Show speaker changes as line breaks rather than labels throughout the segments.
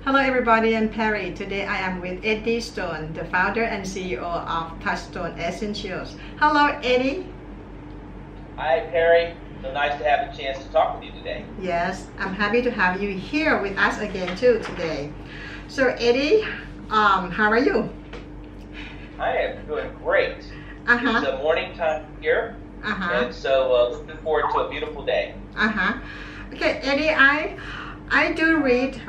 Hello everybody, I'm Perry. Today I am with Eddie Stone, the founder and CEO of Touchstone Essentials. Hello Eddie.
Hi Perry, so nice to have a chance to talk with you today.
Yes, I'm happy to have you here with us again too today. So Eddie, how are you?
I am doing great. It's a morning time here, and so looking forward to a beautiful day.
Okay, Eddie, I do read,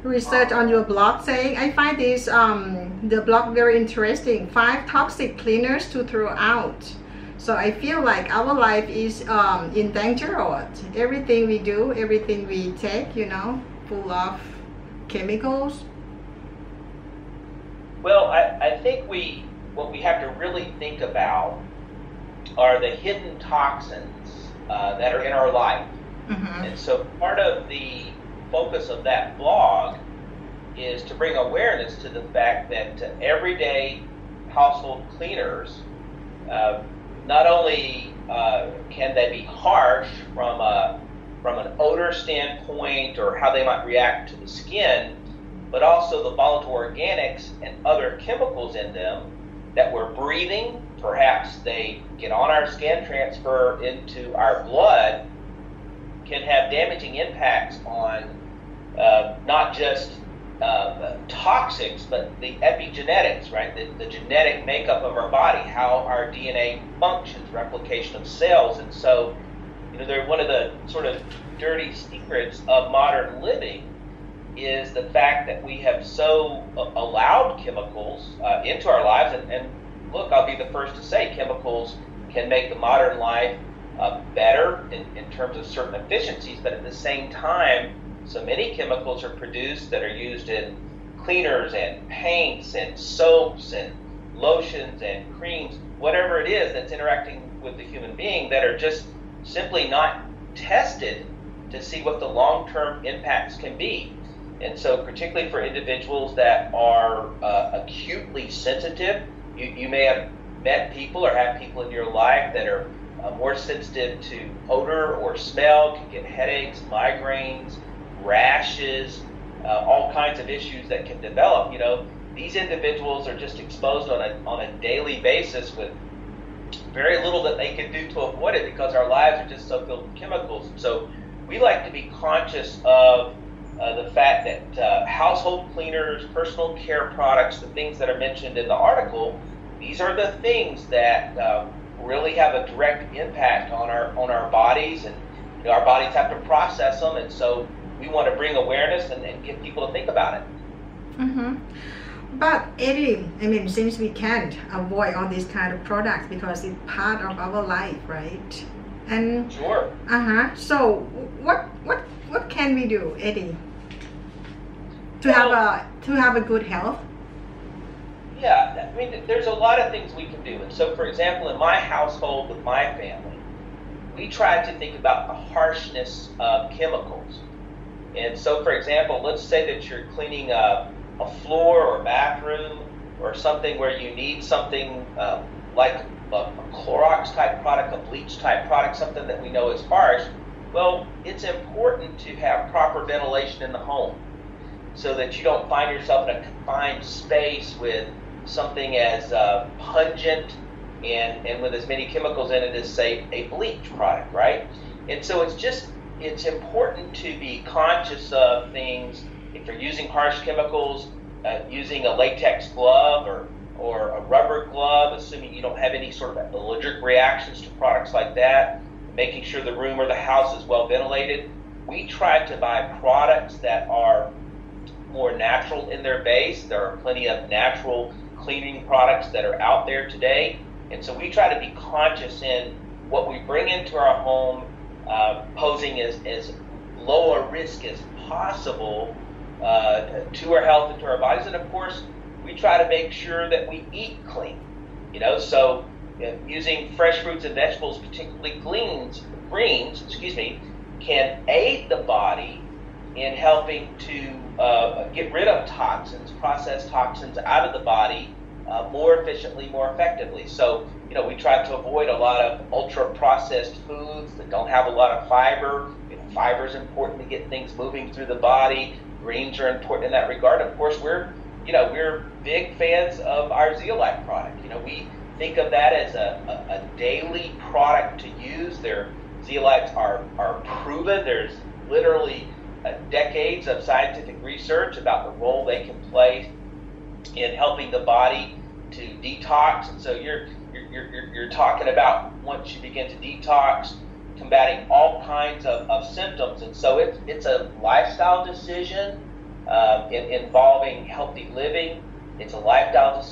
research on your blog saying I find this the blog very interesting. 5 toxic cleaners to throw out. So I feel like our life is in danger, or what? Everything we do, everything we take, full of chemicals.
Well, I think what we have to really think about are the hidden toxins that are in our life. And so part of the focus of that blog is to bring awareness to the fact that everyday household cleaners, not only can they be harsh from an odor standpoint or how they might react to the skin, but also the volatile organics and other chemicals in them that we're breathing. Perhaps they get on our skin, transfer into our blood, can have damaging impacts on not just toxics, but the epigenetics, right? The genetic makeup of our body, how our DNA functions, replication of cells. And so, they're one of the sort of dirty secrets of modern living is the fact that we have so allowed chemicals into our lives. And look, I'll be the first to say chemicals can make the modern life better in terms of certain efficiencies, but at the same time, so many chemicals are produced that are used in cleaners and paints and soaps and lotions and creams, whatever it is that's interacting with the human being, that are just simply not tested to see what the long-term impacts can be. And so particularly for individuals that are acutely sensitive, you may have met people or have people in your life that are more sensitive to odor or smell, can get headaches, migraines, rashes, all kinds of issues that can develop. These individuals are just exposed on a daily basis with very little that they can do to avoid it because our lives are just so filled with chemicals. So we like to be conscious of the fact that household cleaners, personal care products, the things that are mentioned in the article, these are the things that really have a direct impact on our bodies, and our bodies have to process them, and so we want to bring awareness and get people to think about it.
But Eddie, since we can't avoid all these kind of products because it's part of our life, right? And
sure.
So what can we do, Eddie, to have a good health?
Yeah, there's a lot of things we can do. And so, for example, in my household with my family, we try to think about the harshness of chemicals. And so, for example, let's say that you're cleaning a floor or bathroom or something where you need something like a Clorox type product, a bleach type product, something that we know is harsh. Well, it's important to have proper ventilation in the home so that you don't find yourself in a confined space with something as pungent and with as many chemicals in it as, say, a bleach product, right? And so it's important to be conscious of things. If you're using harsh chemicals, using a latex glove or a rubber glove, assuming you don't have any sort of allergic reactions to products like that, making sure the room or the house is well ventilated. We try to buy products that are more natural in their base. There are plenty of natural cleaning products that are out there today, and so we try to be conscious in what we bring into our home, posing as low a risk as possible to our health and to our bodies. And of course, we try to make sure that we eat clean. So using fresh fruits and vegetables, particularly greens, can aid the body in helping to get rid of toxins, processed toxins out of the body more efficiently, more effectively. So, we try to avoid a lot of ultra-processed foods that don't have a lot of fiber. Fiber is important to get things moving through the body. greens are important in that regard. Of course, we're big fans of our zeolite product. We think of that as a daily product to use. Their zeolites are proven. There's literally decades of scientific research about the role they can play in helping the body to detox. And so you're talking about, once you begin to detox, combating all kinds of symptoms. And so it's a lifestyle decision involving healthy living. It's a lifestyle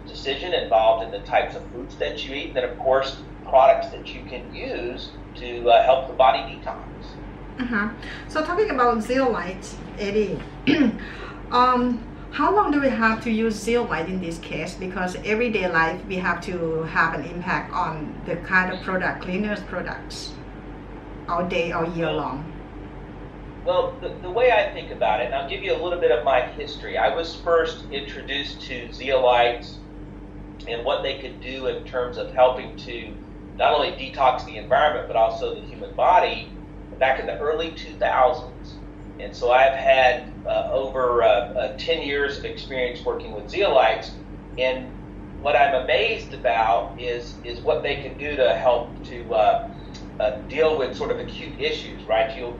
decision involved in the types of foods that you eat, and then of course products that you can use to help the body detox.
So talking about zeolite, Eddie, how long do we have to use zeolite in this case? Because everyday life we have to have an impact on the kind of product, cleaners products, all day, all year long.
Well, the way I think about it, and I'll give you a little bit of my history. I was first introduced to zeolites and what they could do in terms of helping to not only detox the environment, but also the human body back in the early 2000s. And so I've had over 10 years of experience working with zeolites. And what I'm amazed about is what they can do to help to deal with sort of acute issues, right? You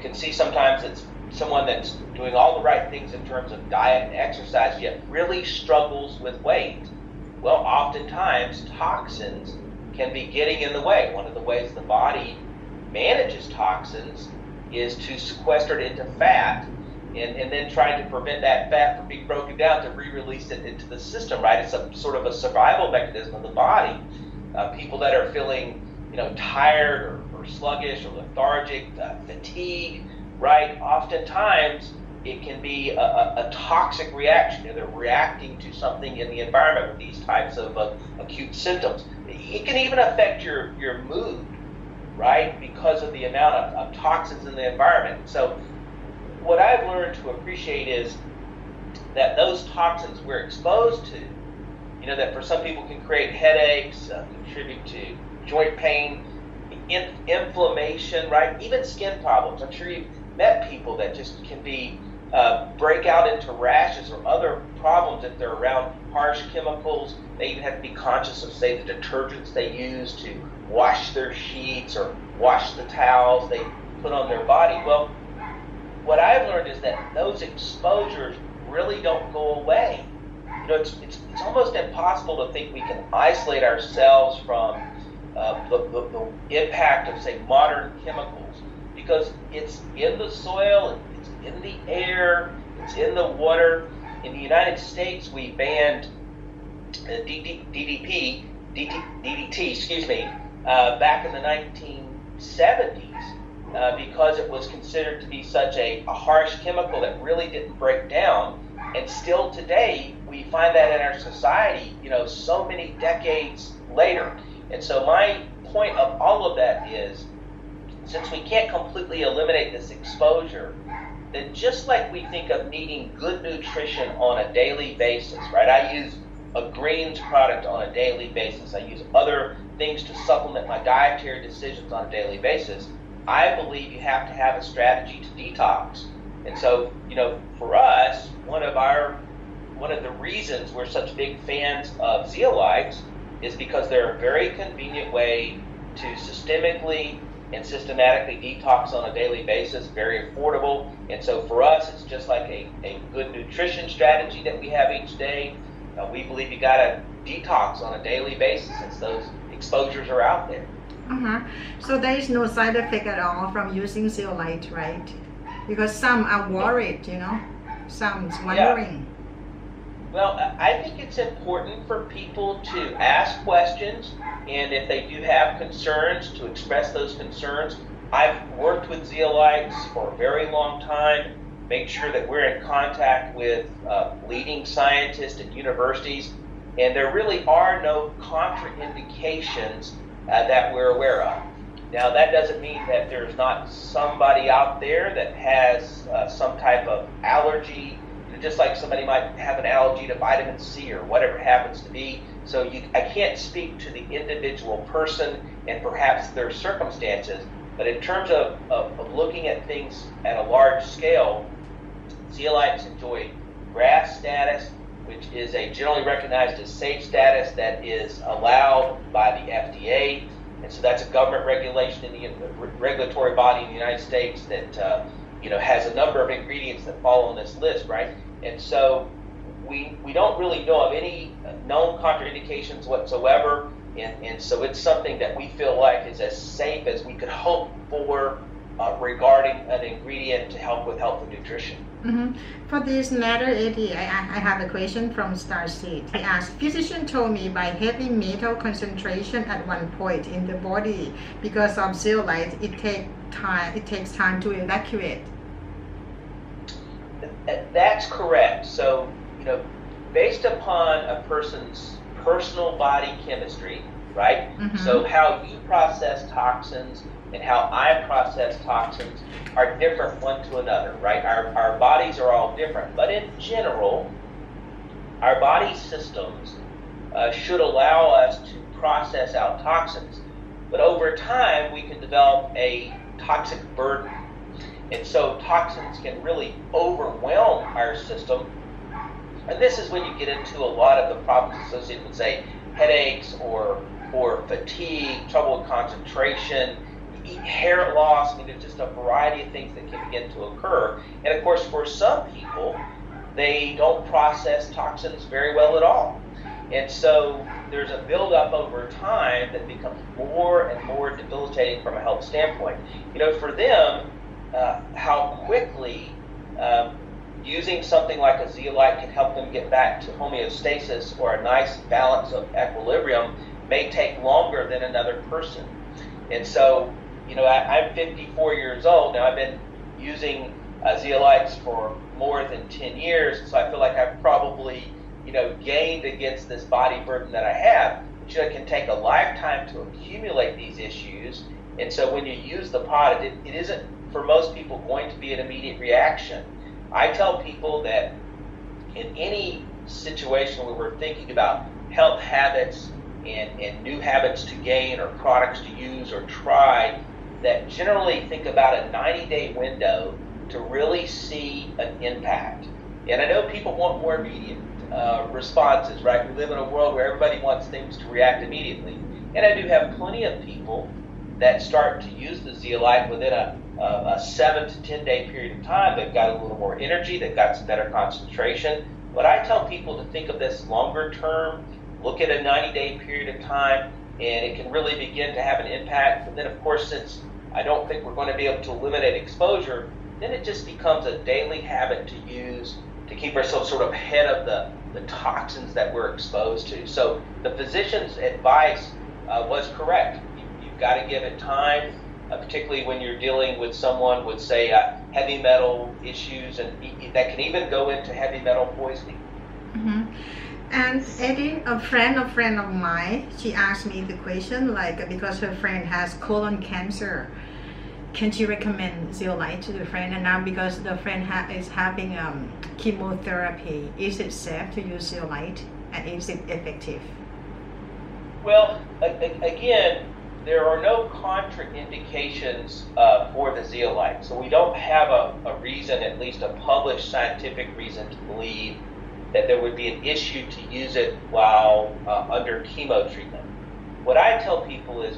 can see sometimes it's someone that's doing all the right things in terms of diet and exercise, yet really struggles with weight. Well, oftentimes toxins can be getting in the way. One of the ways the body manages toxins is to sequester it into fat and then trying to prevent that fat from being broken down to re-release it into the system, right? It's a sort of a survival mechanism of the body. People that are feeling tired or sluggish or lethargic, fatigue, right? Oftentimes it can be a toxic reaction. They're reacting to something in the environment with these types of acute symptoms. It can even affect your mood, right? Because of the amount of toxins in the environment. So what I've learned to appreciate is that those toxins we're exposed to, that for some people can create headaches, contribute to joint pain, inflammation, right? Even skin problems. I'm sure you've met people that just can be break out into rashes or other problems if they're around harsh chemicals. They even have to be conscious of, say, the detergents they use to wash their sheets or wash the towels they put on their body. Well, what I've learned is that those exposures really don't go away. It's almost impossible to think we can isolate ourselves from the impact of, say, modern chemicals, because it's in the soil, it's in the air, it's in the water. In the United States, we banned DDT, back in the 1970s because it was considered to be such a harsh chemical that really didn't break down. And still today, we find that in our society, so many decades later. And so my point of all of that is, since we can't completely eliminate this exposure, then just like we think of needing good nutrition on a daily basis, right? I use a greens product on a daily basis. I use other things to supplement my dietary decisions on a daily basis. I believe you have to have a strategy to detox. And so, for us, one of the reasons we're such big fans of zeolites is because they're a very convenient way to systemically and systematically detox on a daily basis, very affordable. And so for us, it's just like a good nutrition strategy that we have each day. We believe you got to detox on a daily basis since those exposures are out there.
So there is no side effect at all from using zeolite, right? Because some are worried, some's wondering.
Yeah. Well, I think it's important for people to ask questions, and if they do have concerns, to express those concerns. I've worked with zeolites for a very long time, make sure that we're in contact with leading scientists at universities, and there really are no contraindications that we're aware of. Now, that doesn't mean that there's not somebody out there that has some type of allergy, just like somebody might have an allergy to vitamin C or whatever it happens to be. So I can't speak to the individual person and perhaps their circumstances, but in terms of looking at things at a large scale, Zeolites enjoy GRAS status, which is a generally recognized as safe status that is allowed by the FDA. And so that's a government regulation in the regulatory body in the United States that has a number of ingredients that fall on this list, right? And so we don't really know of any known contraindications whatsoever. And so it's something that we feel like is as safe as we could hope for regarding an ingredient to help with health and nutrition.
For this matter, Eddie, I have a question from Starseed. He asked, physician told me by heavy metal concentration at one point in the body, because of zeolite, it takes time to evacuate.
That's correct. So, based upon a person's personal body chemistry, right? So how you process toxins and how I process toxins are different one to another, right? Our bodies are all different, but in general, our body systems should allow us to process out toxins. But over time, we can develop a toxic burden. And so toxins can really overwhelm our system. And this is when you get into a lot of the problems associated with, say, headaches or fatigue, trouble with concentration, hair loss. I mean, there's just a variety of things that can begin to occur. And of course, for some people, they don't process toxins very well at all. And so there's a buildup over time that becomes more and more debilitating from a health standpoint. For them, how quickly using something like a zeolite can help them get back to homeostasis or a nice balance of equilibrium may take longer than another person. And so, I'm 54 years old now. I've been using zeolites for more than 10 years, so I feel like I've probably, gained against this body burden that I have. But it can take a lifetime to accumulate these issues. And so when you use the product, it isn't, for most people, going to be an immediate reaction. I tell people that in any situation where we're thinking about health habits and new habits to gain or products to use or try, that generally think about a 90-day window to really see an impact. And I know people want more immediate responses, right? We live in a world where everybody wants things to react immediately. And I do have plenty of people that start to use the zeolite within a 7 to 10 day period of time. They've got a little more energy, they've got some better concentration. But I tell people to think of this longer term, look at a 90-day period of time, and it can really begin to have an impact. But then, of course, since I don't think we're going to be able to eliminate exposure, then it just becomes a daily habit to use to keep ourselves sort of ahead of the toxins that we're exposed to. So the physician's advice was correct. You've got to give it time, particularly when you're dealing with someone with, say, heavy metal issues, and that can even go into heavy metal poisoning.
And Eddie, a friend of mine, she asked me the question, because her friend has colon cancer, can she recommend zeolite to the friend? And now because the friend is having chemotherapy, is it safe to use zeolite, and is it effective?
Well, again, there are no contraindications for the zeolite. So we don't have a reason, at least a published scientific reason, to believe that there would be an issue to use it while under chemo treatment. What I tell people is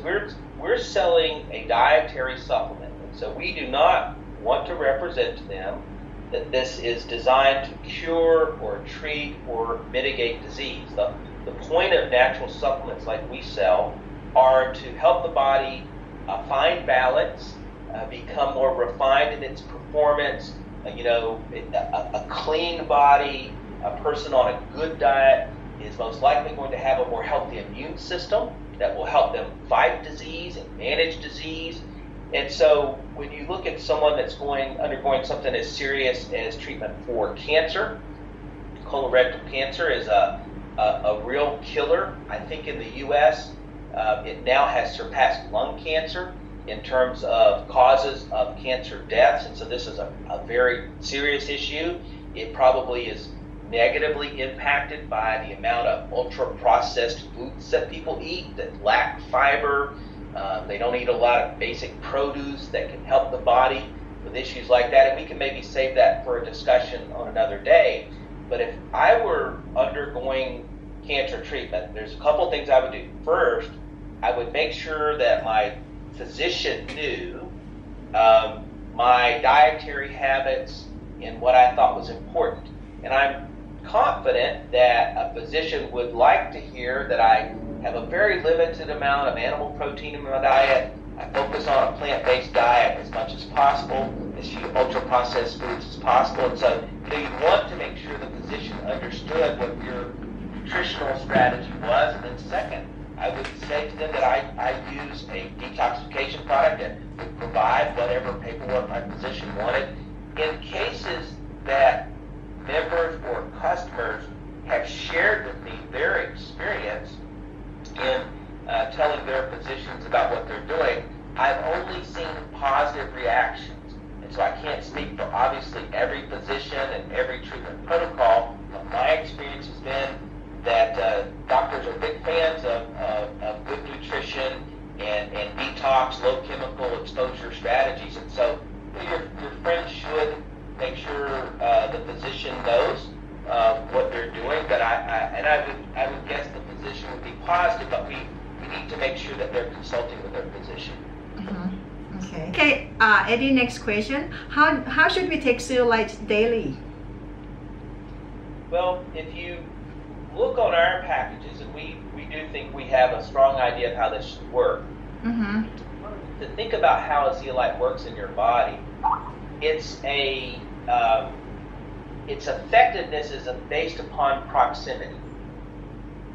we're selling a dietary supplement, and so we do not want to represent to them that this is designed to cure or treat or mitigate disease. The point of natural supplements like we sell are to help the body find balance, become more refined in its performance. A clean body, a person on a good diet is most likely going to have a more healthy immune system that will help them fight disease and manage disease. And so when you look at someone that's undergoing something as serious as treatment for cancer, colorectal cancer is a real killer. I think in the U.S., it now has surpassed lung cancer in terms of causes of cancer deaths. And so this is a very serious issue. It probably is negatively impacted by the amount of ultra-processed foods that people eat that lack fiber. They don't eat a lot of basic produce that can help the body with issues like that, and we can maybe save that for a discussion on another day. But if I were undergoing cancer treatment, there's a couple things I would do. First, I would make sure that my physician knew my dietary habits and what I thought was important. And I'm confident that a physician would like to hear that I have a very limited amount of animal protein in my diet. I focus on a plant-based diet as much as possible, as few ultra-processed foods as possible. And so you want to make sure the physician understood what your nutritional strategy was. And then second, I would say to them that I use a detoxification product that would provide whatever paperwork my physician wanted. In cases that members or customers have shared with me their experience in telling their physicians about what they're doing, I've only seen positive reactions. And so I can't speak for obviously every physician and every treatment protocol, but my experience has been that doctors are big fans of good nutrition and detox, low chemical exposure strategies. And so your friends should make sure the physician knows what they're doing. But I would guess the physician would be positive, but we need to make sure that they're consulting with their physician.
Mm-hmm. Okay, Eddie, next question. How should we take zeolite daily?
Well, if you look on our packages, and we do think we have a strong idea of how this should work.
Mm-hmm.
To think about how a zeolite works in your body, its effectiveness is based upon proximity.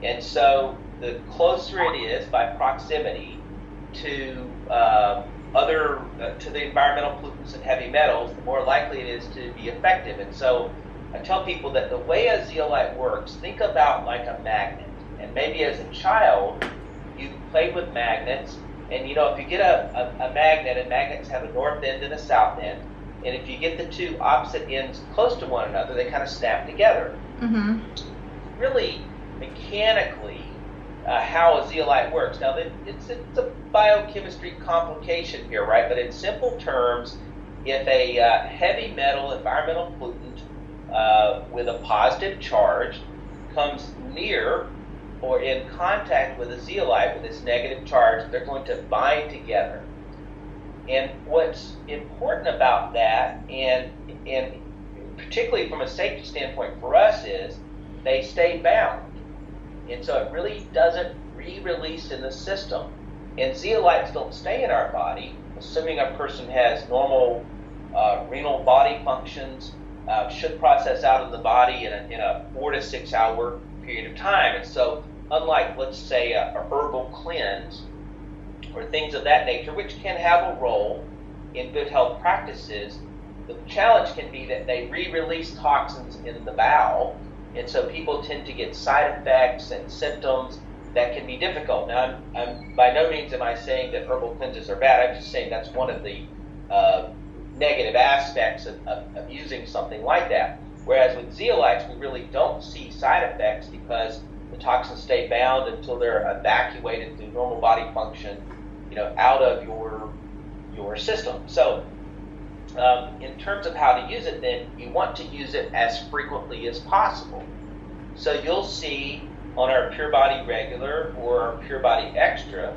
And so the closer it is by proximity to to the environmental pollutants and heavy metals, the more likely it is to be effective. And so I tell people that the way a zeolite works, think about like a magnet. And maybe as a child, you played with magnets. And you know, if you get a magnet, and magnets have a north end and a south end, and if you get the two opposite ends close to one another, they kind of snap together.
Mm-hmm.
Really, mechanically, how a zeolite works. Now, it's a biochemistry complication here, right? But in simple terms, if a heavy metal environmental pollutant with a positive charge comes near or in contact with a zeolite with its negative charge, they're going to bind together. And what's important about that, and particularly from a safety standpoint for us, is they stay bound. And so it really doesn't re-release in the system. And zeolites don't stay in our body, assuming a person has normal renal body functions, should process out of the body in a 4 to 6 hour period of time. And so unlike, let's say, a herbal cleanse or things of that nature, which can have a role in good health practices, the challenge can be that they re-release toxins in the bowel, and so people tend to get side effects and symptoms that can be difficult. Now, I'm by no means am I saying that herbal cleanses are bad. I'm just saying that's one of the negative aspects of using something like that. Whereas with zeolites, we really don't see side effects because the toxins stay bound until they're evacuated through normal body function, out of your system. So in terms of how to use it, then you want to use it as frequently as possible. So you'll see on our Pure Body Regular or our Pure Body Extra,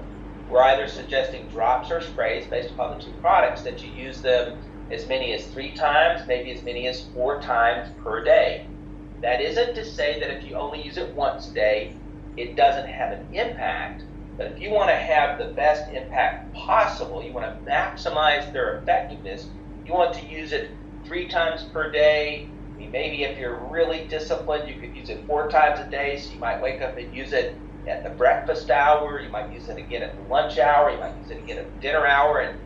we're either suggesting drops or sprays based upon the two products that you use them as many as 3 times, maybe as many as 4 times per day. That isn't to say that if you only use it once a day, it doesn't have an impact. But if you want to have the best impact possible, you want to maximize their effectiveness, you want to use it 3 times per day. I mean, maybe if you're really disciplined, you could use it 4 times a day. So you might wake up and use it at the breakfast hour. You might use it again at the lunch hour. You might use it again at the dinner hour. And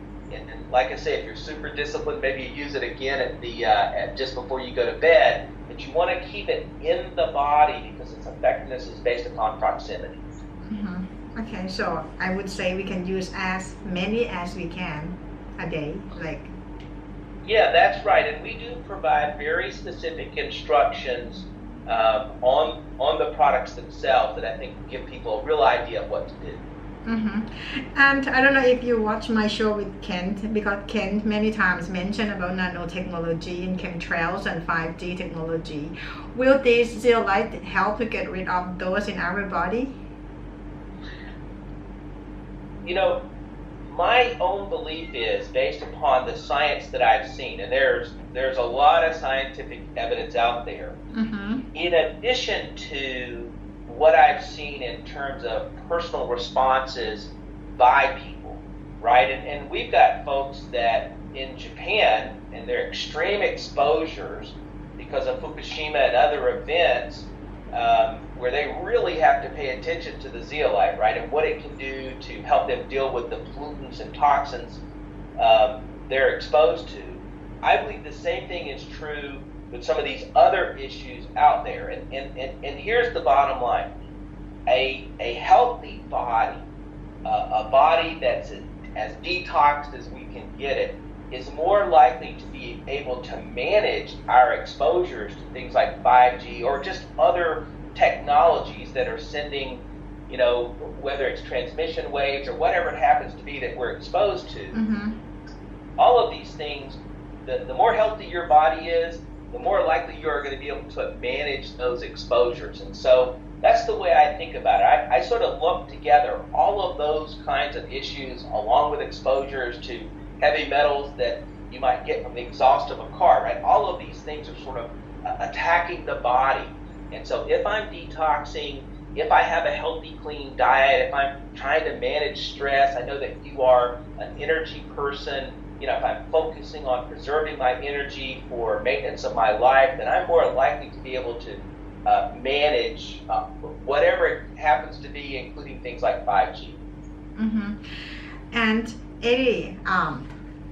like I say, if you're super disciplined, maybe you use it again at the at just before you go to bed. But you want to keep it in the body because its effectiveness is based upon proximity.
Mm-hmm. Okay, so I would say we can use as many as we can a day, like.
Yeah, that's right, and we do provide very specific instructions on the products themselves that I think give people a real idea of what to do.
And I don't know if you watch my show with Kent, because Kent many times mentioned about nanotechnology and chemtrails and 5G technology. Will this zeolite help to get rid of those in our body?
You know, my own belief is based upon the science that I've seen, and there's a lot of scientific evidence out there. In addition to what I've seen in terms of personal responses by people, right? And we've got folks that in Japan, and their extreme exposures because of Fukushima and other events, where they really have to pay attention to the zeolite, right? And what it can do to help them deal with the pollutants and toxins they're exposed to. I believe the same thing is true with some of these other issues out there. And here's the bottom line. A healthy body, a body that's as detoxed as we can get it, is more likely to be able to manage our exposures to things like 5G or just other technologies that are sending, you know, whether it's transmission waves or whatever it happens to be that we're exposed to. All of these things, the more healthy your body is, the more likely you are going to be able to manage those exposures. And so that's the way I think about it. I sort of lump together all of those kinds of issues along with exposures to heavy metals that you might get from the exhaust of a car, right? All of these things are sort of attacking the body. And so if I'm detoxing, if I have a healthy, clean diet, if I'm trying to manage stress, I know that you are an energy person, you know, if I'm focusing on preserving my energy for maintenance of my life, then I'm more likely to be able to manage whatever it happens to be, including things like 5G.
And Eddie,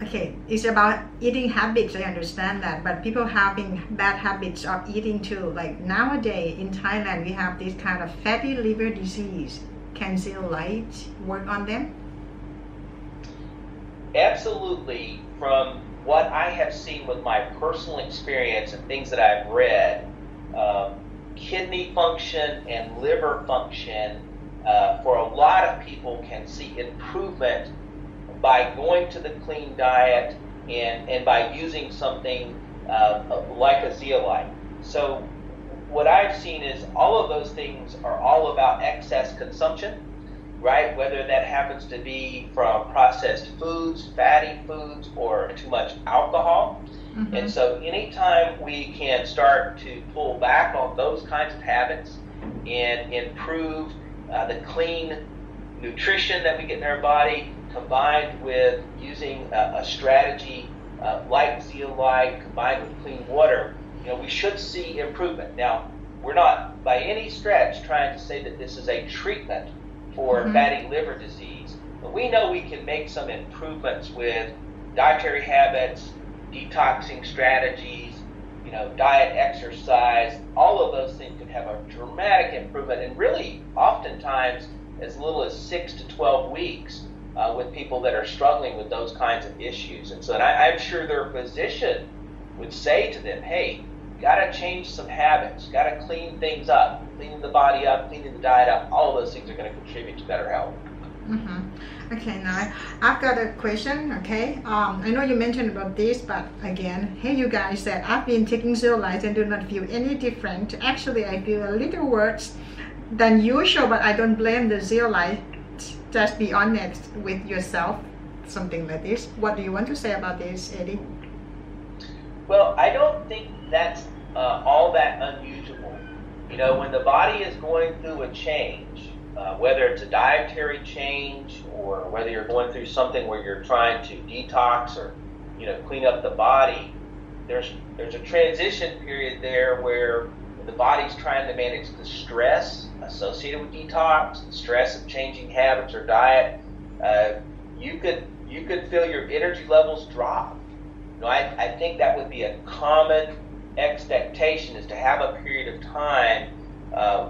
okay, it's about eating habits, I understand that, but people having bad habits of eating too. Like nowadays in Thailand, we have this kind of fatty liver disease. Can zeolite work on them?
Absolutely. From what I have seen with my personal experience and things that I've read, kidney function and liver function for a lot of people can see improvement by going to the clean diet and by using something like a zeolite. So what I've seen is all of those things are all about excess consumption, right? Whether that happens to be from processed foods, fatty foods, or too much alcohol. And so anytime we can start to pull back on those kinds of habits and improve the clean nutrition that we get in our body, combined with using a strategy like zeolite, combined with clean water, you know, we should see improvement. Now, we're not by any stretch trying to say that this is a treatment for fatty liver disease, but we know we can make some improvements with dietary habits, detoxing strategies, you know, diet, exercise. All of those things can have a dramatic improvement, and really oftentimes as little as 6 to 12 weeks with people that are struggling with those kinds of issues. And so I'm sure their physician would say to them, hey, got to change some habits, got to clean things up, cleaning the body up, cleaning the diet up. All of those things are going to contribute to better health.
Okay, now I've got a question. Okay, I know you mentioned about this, but again, hey, you guys, that I've been taking zeolite and do not feel any different. Actually, I feel a little worse than usual, but I don't blame the zeolite. Just be honest with yourself, something like this. What do you want to say about this, Eddie?
Well, I don't think that's all that unusual. You know, when the body is going through a change, whether it's a dietary change or whether you're going through something where you're trying to detox or, you know, clean up the body, there's a transition period there where the body's trying to manage the stress associated with detox, the stress of changing habits or diet. You could feel your energy levels drop. You know, I think that would be a common expectation, is to have a period of time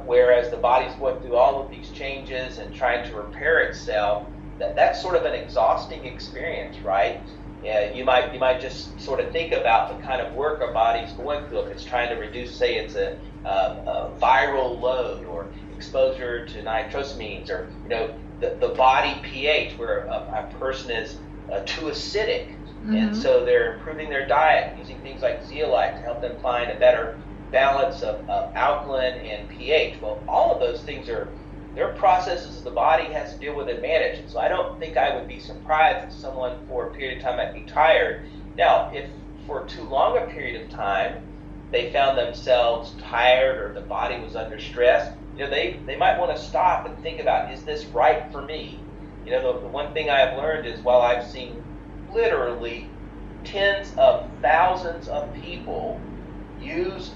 whereas the body's going through all of these changes and trying to repair itself. That's sort of an exhausting experience, right? You might just sort of think about the kind of work our body's going through. If it's trying to reduce, say, it's a viral load or exposure to nitrosamines, or, you know, the body pH, where a person is too acidic, and so they're improving their diet using things like zeolite to help them find a better balance of alkaline and pH. Well, all of those things they're processes the body has to deal with and manage. So I don't think I would be surprised if someone for a period of time might be tired. Now, if for too long a period of time they found themselves tired or the body was under stress, they might want to stop and think about, is this right for me? The one thing I've learned is, while I've seen literally tens of thousands of people use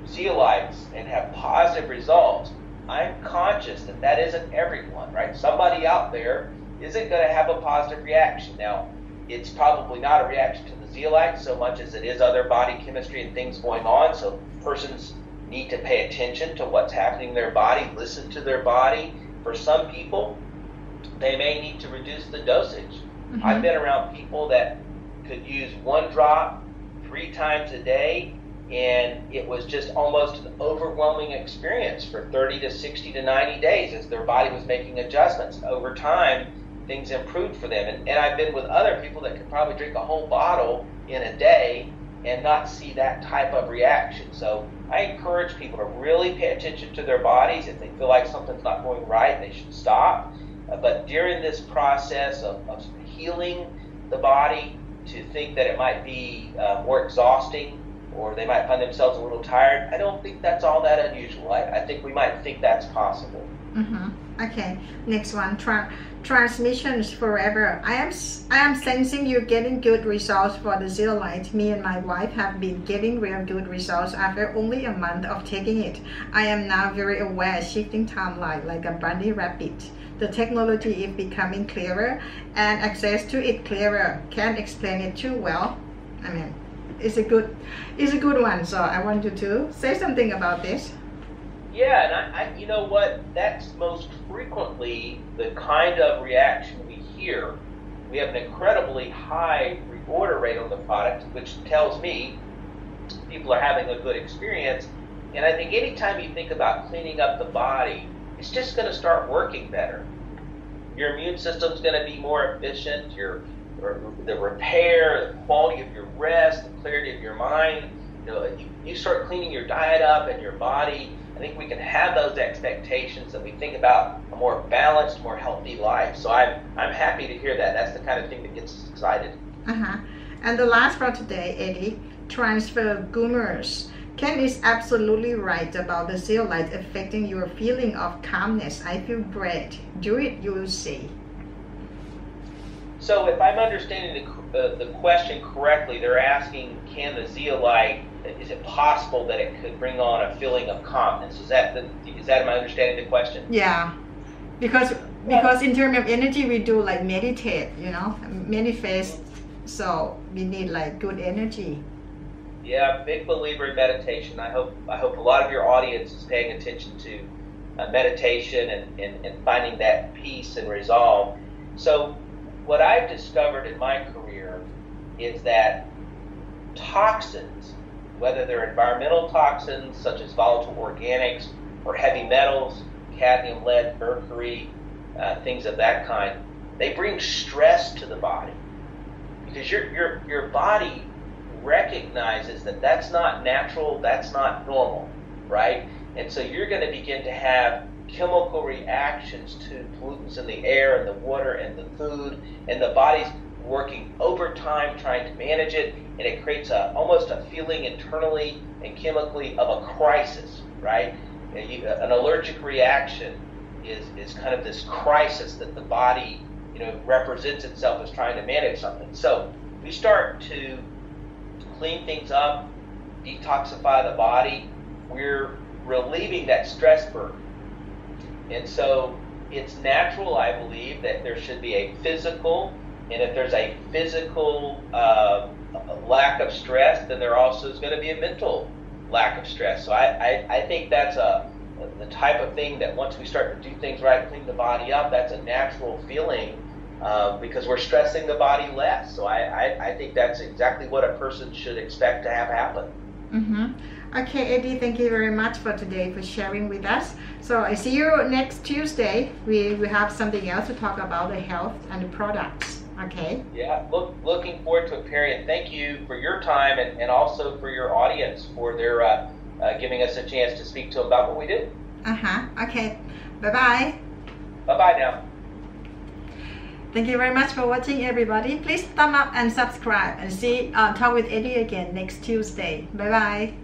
zeolites and have positive results, I'm conscious that isn't everyone, right? Somebody out there isn't going to have a positive reaction. Now, it's probably not a reaction to the zeolite so much as it is other body chemistry and things going on. So persons need to pay attention to what's happening in their body, listen to their body. For some people, they may need to reduce the dosage. I've been around people that could use 1 drop 3 times a day, and it was just almost an overwhelming experience for 30 to 60 to 90 days as their body was making adjustments. Over time, things improved for them. And I've been with other people that could probably drink a whole bottle in a day and not see that type of reaction. So I encourage people to really pay attention to their bodies. If they feel like something's not going right, they should stop. But during this process of healing the body, to think that it might be more exhausting, or they might find themselves a little tired, I don't think that's all that unusual. I think we might think that's possible.
Okay, next one. Transmissions forever. I am sensing you're getting good results for the zeolite. Me and my wife have been getting real good results after only a month of taking it. I am now very aware, shifting timeline like a bunny rabbit. The technology is becoming clearer and access to it clearer. Can't explain it too well. I mean, it's a good one. So I want you to say something about this.
Yeah, and I you know what? That's most frequently the kind of reaction we hear. We have an incredibly high reorder rate on the product, which tells me people are having a good experience. And I think anytime you think about cleaning up the body, it's just going to start working better. Your immune system's going to be more efficient. The repair, the quality of your rest, the clarity of your mind. You start cleaning your diet up and your body. I think we can have those expectations that we think about a more balanced, more healthy life. So I'm happy to hear that. That's the kind of thing that gets us excited.
And the last for today, Eddie, transfer gumers. Ken is absolutely right about the zeolite affecting your feeling of calmness. I feel great. Do it, you will see.
So if I'm understanding the question correctly, they're asking, can the zeolite, is it possible that it could bring on a feeling of calmness? Is that am I understanding the question?
Yeah, because in terms of energy, we do like meditate, manifest. So we need like good energy.
Yeah, big believer in meditation. I hope a lot of your audience is paying attention to meditation and finding that peace and resolve. So what I've discovered in my career is that toxins, whether they're environmental toxins such as volatile organics or heavy metals, cadmium, lead, mercury, things of that kind, they bring stress to the body, because your body recognizes that that's not natural, that's not normal, right? And so you're going to begin to have chemical reactions to pollutants in the air and the water and the food, and the body's working overtime trying to manage it, and it creates almost a feeling internally and chemically of a crisis, right? An allergic reaction is kind of this crisis that the body represents itself as trying to manage something. So we start to clean things up, detoxify the body, we're relieving that stress burden. And so it's natural, I believe, that there should be a physical, and if there's a physical lack of stress, then there also is going to be a mental lack of stress. So I think that's the type of thing that once we start to do things right, clean the body up, that's a natural feeling because we're stressing the body less. So I think that's exactly what a person should expect to have happen.
Okay, Eddie, thank you very much for today for sharing with us. So I see you next Tuesday. We have something else to talk about, the health and the products. Okay.
Yeah, looking forward to it, Perry, and thank you for your time and also for your audience for their giving us a chance to speak to them about what we do.
Okay. Bye-bye.
Bye-bye now.
Thank you very much for watching, everybody. Please thumb up and subscribe, and talk with Eddie again next Tuesday. Bye-bye.